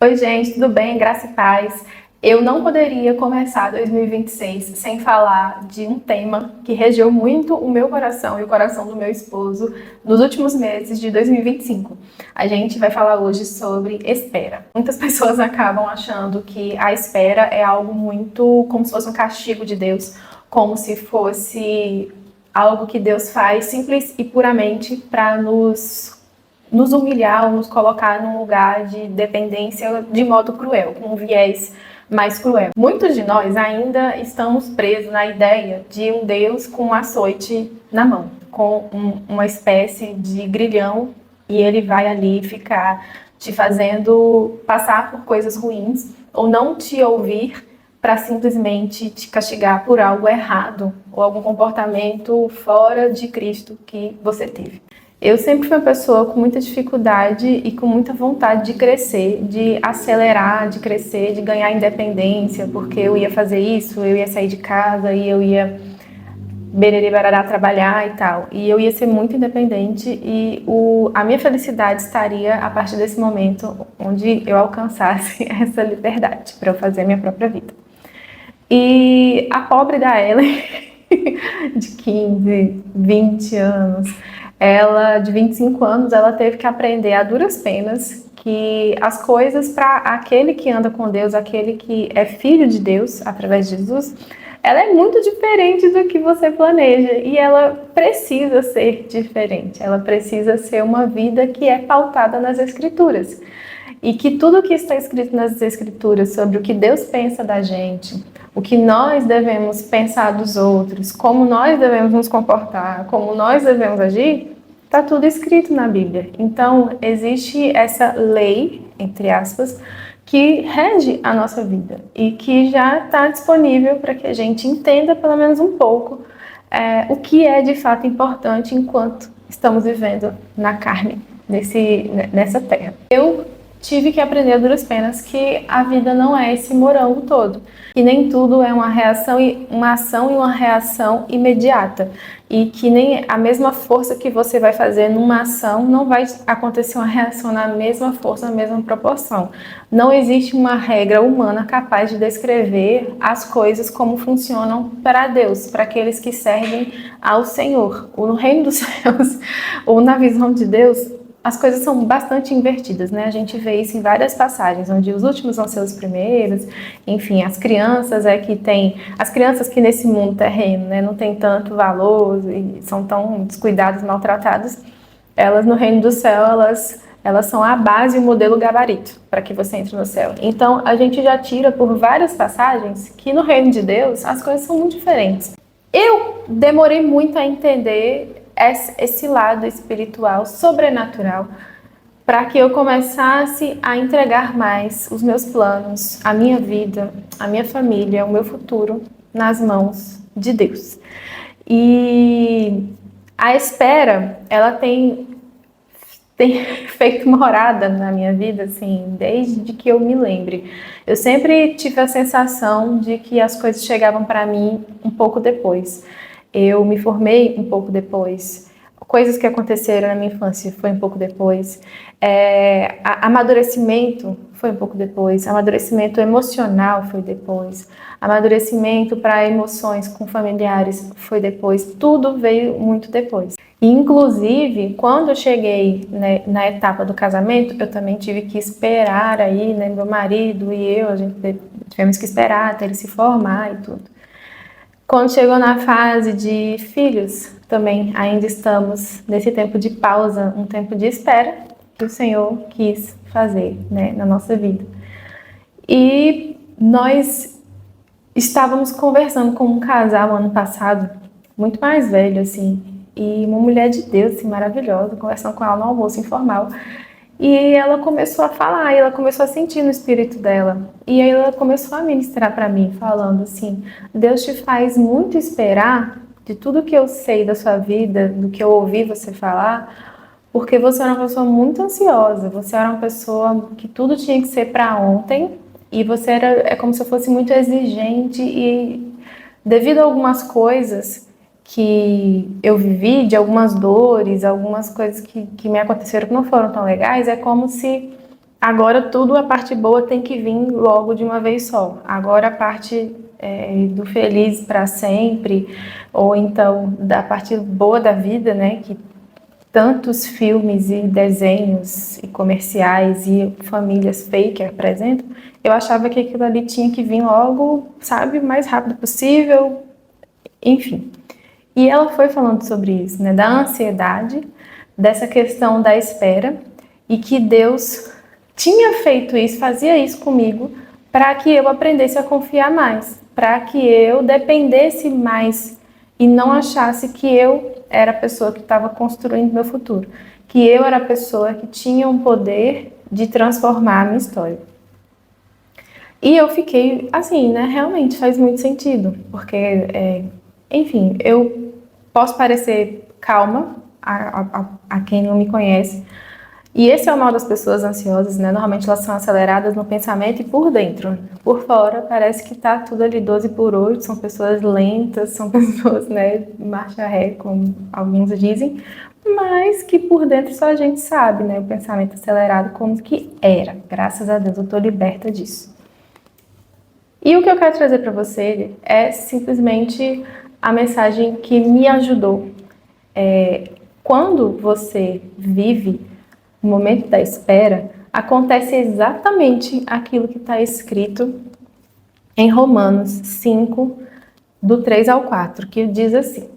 Oi, gente, tudo bem? Graça e paz. Eu não poderia começar 2026 sem falar de um tema que regeu muito o meu coração e o coração do meu esposo nos últimos meses de 2025. A gente vai falar hoje sobre espera. Muitas pessoas acabam achando que a espera é algo muito como se fosse um castigo de Deus, como se fosse algo que Deus faz simples e puramente para nos humilhar ou nos colocar num lugar de dependência de modo cruel, com um viés mais cruel. Muitos de nós ainda estamos presos na ideia de um Deus com um açoite na mão, com uma espécie de grilhão, e ele vai ali ficar te fazendo passar por coisas ruins ou não te ouvir para simplesmente te castigar por algo errado ou algum comportamento fora de Cristo que você teve. Eu sempre fui uma pessoa com muita dificuldade e com muita vontade de crescer, de acelerar, de crescer, de ganhar independência, porque eu ia fazer isso, eu ia sair de casa e eu ia bererê barará trabalhar e tal. E eu ia ser muito independente e a minha felicidade estaria a partir desse momento onde eu alcançasse essa liberdade para eu fazer a minha própria vida. E a pobre da Ellen, de 15, 20 anos, ela, de 25 anos, ela teve que aprender a duras penas que as coisas para aquele que anda com Deus, aquele que é filho de Deus, através de Jesus, ela é muito diferente do que você planeja e ela precisa ser diferente, ela precisa ser uma vida que é pautada nas Escrituras. E que tudo que está escrito nas Escrituras sobre o que Deus pensa da gente, o que nós devemos pensar dos outros, como nós devemos nos comportar, como nós devemos agir, está tudo escrito na Bíblia. Então, existe essa lei, entre aspas, que rege a nossa vida e que já está disponível para que a gente entenda pelo menos um pouco o que é de fato importante enquanto estamos vivendo na carne, nessa terra. Eu tive que aprender a duras penas que a vida não é esse morango todo, que nem tudo é uma ação e uma reação imediata, e que nem a mesma força que você vai fazer numa ação não vai acontecer uma reação na mesma força, na mesma proporção. Não existe uma regra humana capaz de descrever as coisas como funcionam para Deus, para aqueles que servem ao Senhor. No reino dos céus, ou na visão de Deus, as coisas são bastante invertidas, né? A gente vê isso em várias passagens, onde os últimos vão ser os primeiros, enfim, as crianças as crianças que nesse mundo terreno, né, não tem tanto valor e são tão descuidadas, maltratadas, elas no reino do céu, elas são a base e o modelo gabarito para que você entre no céu. Então, a gente já tira por várias passagens que no reino de Deus as coisas são muito diferentes. Eu demorei muito a entender esse lado espiritual, sobrenatural, para que eu começasse a entregar mais os meus planos, a minha vida, a minha família, o meu futuro nas mãos de Deus. E a espera, ela tem feito morada na minha vida, assim, desde que eu me lembre. Eu sempre tive a sensação de que as coisas chegavam para mim um pouco depois. Eu me formei um pouco depois. Coisas que aconteceram na minha infância foi um pouco depois. Amadurecimento foi um pouco depois. Amadurecimento emocional foi depois. Amadurecimento para emoções com familiares foi depois. Tudo veio muito depois. E, inclusive, quando eu cheguei, né, na etapa do casamento, eu também tive que esperar aí, né, meu marido e eu, a gente tivemos que esperar até ele se formar e tudo. Quando chegou na fase de filhos, também ainda estamos nesse tempo de pausa, um tempo de espera que o Senhor quis fazer, né, na nossa vida. E nós estávamos conversando com um casal ano passado, muito mais velho, assim, e uma mulher de Deus, assim, maravilhosa, conversando com ela no almoço informal. E ela começou a falar, e ela começou a sentir no espírito dela. E aí ela começou a ministrar para mim, falando assim: Deus te faz muito esperar de tudo que eu sei da sua vida, do que eu ouvi você falar, porque você era uma pessoa muito ansiosa, você era uma pessoa que tudo tinha que ser para ontem, e você é como se eu fosse muito exigente, e devido a algumas coisas que eu vivi, de algumas dores, algumas coisas que me aconteceram que não foram tão legais, é como se agora tudo, a parte boa tem que vir logo de uma vez só. Agora a parte do feliz para sempre, ou então da parte boa da vida, né, que tantos filmes e desenhos e comerciais e famílias fake apresentam, eu achava que aquilo ali tinha que vir logo, sabe, o mais rápido possível, enfim. E ela foi falando sobre isso, né, da ansiedade, dessa questão da espera, e que Deus tinha feito isso, fazia isso comigo, para que eu aprendesse a confiar mais, para que eu dependesse mais e não achasse que eu era a pessoa que estava construindo meu futuro, que eu era a pessoa que tinha um poder de transformar a minha história. E eu fiquei assim, né? Realmente faz muito sentido, porque, enfim, eu posso parecer calma a quem não me conhece. E esse é o mal das pessoas ansiosas, né? Normalmente elas são aceleradas no pensamento e por dentro. Por fora parece que tá tudo ali 12 por 8, são pessoas lentas, são pessoas, né, marcha ré, como alguns dizem, mas que por dentro só a gente sabe, né? O pensamento acelerado como que era. Graças a Deus eu tô liberta disso. E o que eu quero trazer para você é simplesmente a mensagem que me ajudou. Quando você vive o momento da espera, acontece exatamente aquilo que está escrito em Romanos 5, do 3 ao 4, que diz assim: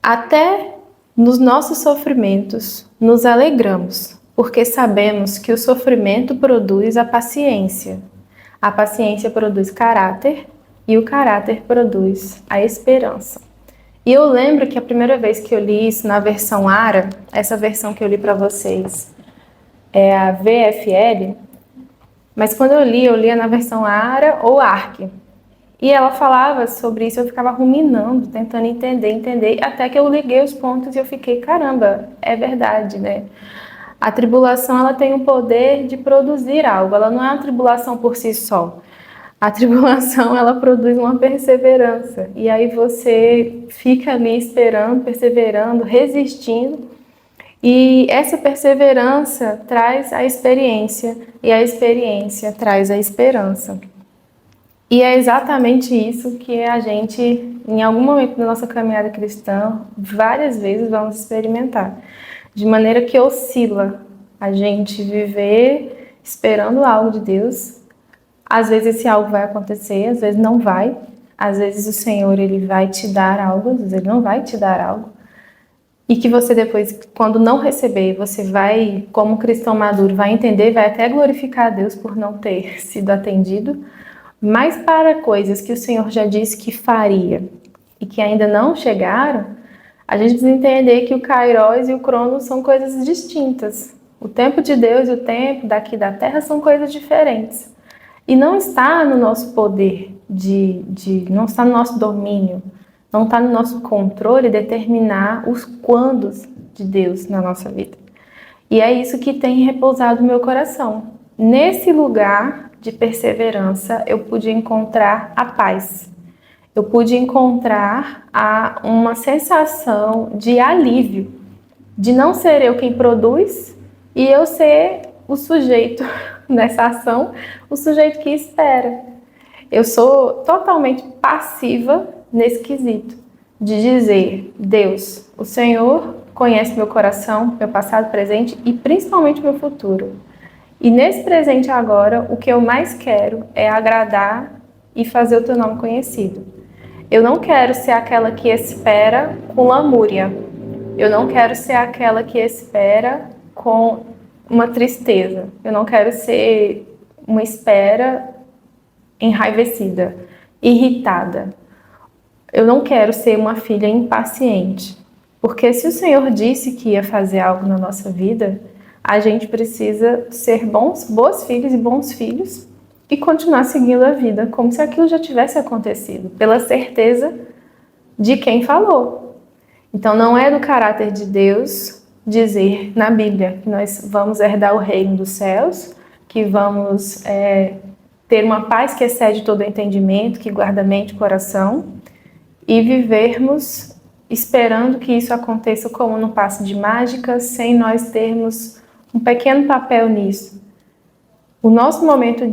até nos nossos sofrimentos nos alegramos, porque sabemos que o sofrimento produz a paciência produz caráter, e o caráter produz a esperança. E eu lembro que a primeira vez que eu li isso na versão ARA, essa versão que eu li para vocês é a VFL, mas quando eu lia na versão ARA ou ARC. E ela falava sobre isso, eu ficava ruminando, tentando entender, até que eu liguei os pontos e eu fiquei, caramba, é verdade, né? A tribulação, ela tem o poder de produzir algo, ela não é uma tribulação por si só. A tribulação, ela produz uma perseverança. E aí você fica ali esperando, perseverando, resistindo. E essa perseverança traz a experiência. E a experiência traz a esperança. E é exatamente isso que a gente, em algum momento da nossa caminhada cristã, várias vezes vamos experimentar. De maneira que oscila a gente viver esperando algo de Deus. Às vezes esse algo vai acontecer, às vezes não vai. Às vezes o Senhor, ele vai te dar algo, às vezes ele não vai te dar algo. E que você depois, quando não receber, você vai, como cristão maduro, vai entender, vai até glorificar a Deus por não ter sido atendido. Mas para coisas que o Senhor já disse que faria e que ainda não chegaram, a gente precisa entender que o Kairos e o Cronos são coisas distintas. O tempo de Deus e o tempo daqui da Terra são coisas diferentes. E não está no nosso poder, não está no nosso domínio, não está no nosso controle determinar os quandos de Deus na nossa vida. E é isso que tem repousado no meu coração. Nesse lugar de perseverança, eu pude encontrar a paz. Eu pude encontrar uma sensação de alívio, de não ser eu quem produz e eu ser o sujeito nessa ação, o sujeito que espera. Eu sou totalmente passiva nesse quesito, de dizer, Deus, o Senhor conhece meu coração, meu passado, presente e principalmente meu futuro. E nesse presente agora, o que eu mais quero é agradar e fazer o teu nome conhecido. Eu não quero ser aquela que espera com lamúria. Eu não quero ser aquela que espera com uma tristeza. Eu não quero ser uma espera enraivecida, irritada. Eu não quero ser uma filha impaciente. Porque se o Senhor disse que ia fazer algo na nossa vida, a gente precisa ser boas filhas e bons filhos e continuar seguindo a vida como se aquilo já tivesse acontecido, pela certeza de quem falou. Então não é do caráter de Deus dizer na Bíblia que nós vamos herdar o reino dos céus, que vamos ter uma paz que excede todo o entendimento, que guarda mente e coração, e vivermos esperando que isso aconteça como num passe de mágica, sem nós termos um pequeno papel nisso. O nosso momento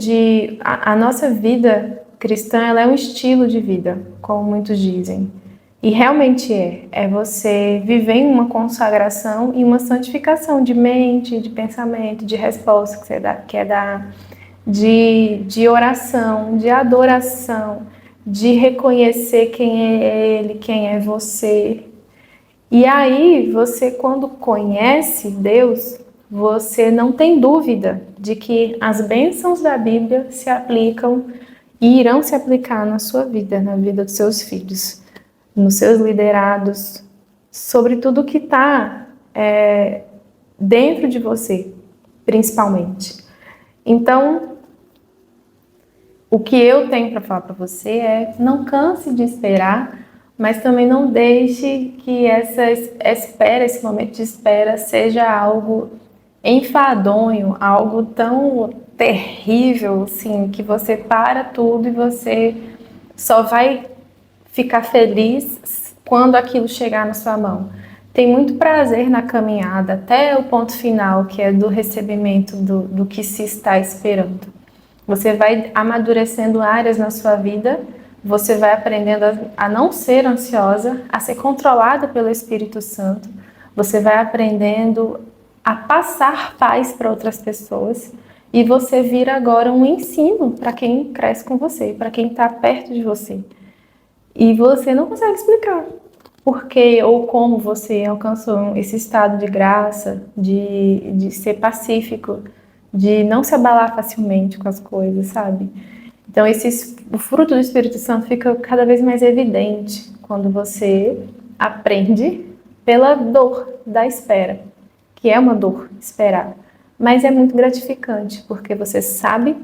a nossa vida cristã, ela é um estilo de vida, como muitos dizem. E realmente é você viver em uma consagração e uma santificação de mente, de pensamento, de resposta que você quer dar, de oração, de adoração, de reconhecer quem é Ele, quem é você. E aí, você quando conhece Deus, você não tem dúvida de que as bênçãos da Bíblia se aplicam e irão se aplicar na sua vida, na vida dos seus filhos, nos seus liderados, sobre tudo que está dentro de você, principalmente. Então, o que eu tenho para falar para você é: não canse de esperar, mas também não deixe que essa espera, esse momento de espera, seja algo enfadonho, algo tão terrível, assim, que você para tudo e você só vai ficar feliz quando aquilo chegar na sua mão. Tem muito prazer na caminhada até o ponto final, que é do recebimento do que se está esperando. Você vai amadurecendo áreas na sua vida, você vai aprendendo a não ser ansiosa, a ser controlada pelo Espírito Santo, você vai aprendendo a passar paz para outras pessoas e você vira agora um ensino para quem cresce com você, para quem está perto de você. E você não consegue explicar por que ou como você alcançou esse estado de graça, de ser pacífico, de não se abalar facilmente com as coisas, sabe? Então, o fruto do Espírito Santo fica cada vez mais evidente quando você aprende pela dor da espera, que é uma dor esperar, mas é muito gratificante, porque você sabe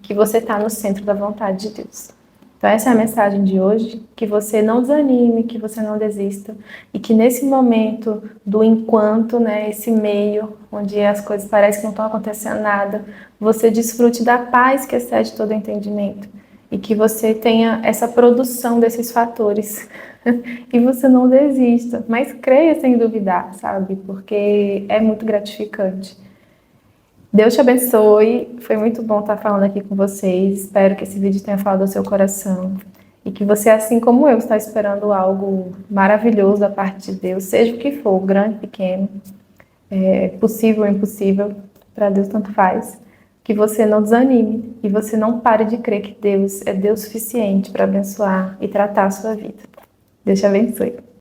que você está no centro da vontade de Deus. Então essa é a mensagem de hoje, que você não desanime, que você não desista e que nesse momento do enquanto, né, esse meio onde as coisas parecem que não estão acontecendo nada, você desfrute da paz que excede todo entendimento e que você tenha essa produção desses fatores e você não desista, mas creia sem duvidar, sabe? Porque é muito gratificante. Deus te abençoe, foi muito bom estar falando aqui com vocês, espero que esse vídeo tenha falado ao seu coração e que você, assim como eu, está esperando algo maravilhoso da parte de Deus, seja o que for, grande, pequeno, possível ou impossível, para Deus tanto faz, que você não desanime e você não pare de crer que Deus é Deus suficiente para abençoar e tratar a sua vida. Deus te abençoe.